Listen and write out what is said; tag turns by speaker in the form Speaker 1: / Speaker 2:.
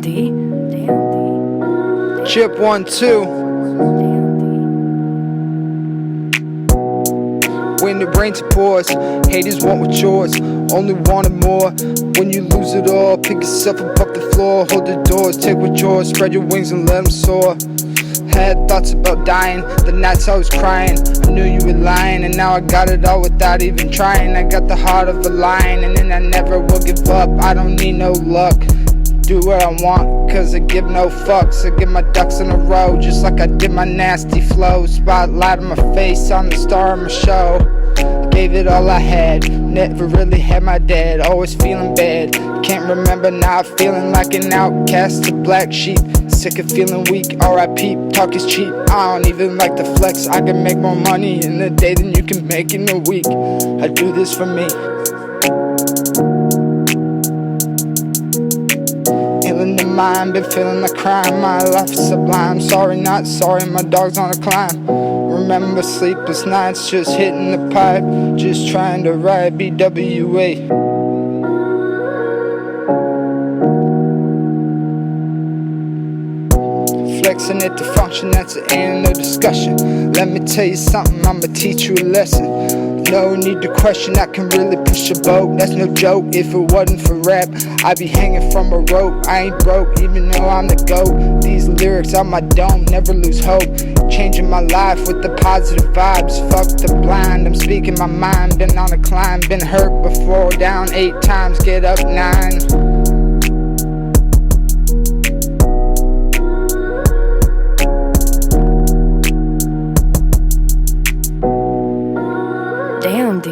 Speaker 1: D.
Speaker 2: Chip 1, 2. When the rain pours, haters want what's yours, only wanted more. When you lose it all, pick yourself up off the floor. Hold the doors, take what's yours, spread your wings and let them soar. Had thoughts about dying, the nights I was crying. I knew you were lying, and now I got it all without even trying. I got the heart of a lion, and then I never will give up. I don't need no luck, do what I want, cause I give no fucks. I get my ducks in a row, just like I did my nasty flow. Spotlight on my face, I'm the star of my show. Gave it all I had, never really had my dad. Always feeling bad, can't remember now, feeling like an outcast, a black sheep. Sick of feeling weak, R.I.P. Talk is cheap, I don't even like to flex. I can make more money in a day than you can make in a week. I do this for me. Healing the mind, been feeling the crime. My life is sublime, sorry not sorry, my dog's on a climb. Remember sleepless nights, just hitting the pipe, just trying to ride BWA. Flexing it to function, that's the end of discussion. Let me tell you something, I'ma teach you a lesson. No need to question, I can really push a boat, that's no joke. If it wasn't for rap, I'd be hanging from a rope. I ain't broke, even though I'm the GOAT. These lyrics on my dome, never lose hope. Changing my life with the positive vibes. Fuck the blind, I'm speaking my mind. Been on a climb, been hurt before. Down 8 times, get up 9.
Speaker 1: Damn, D.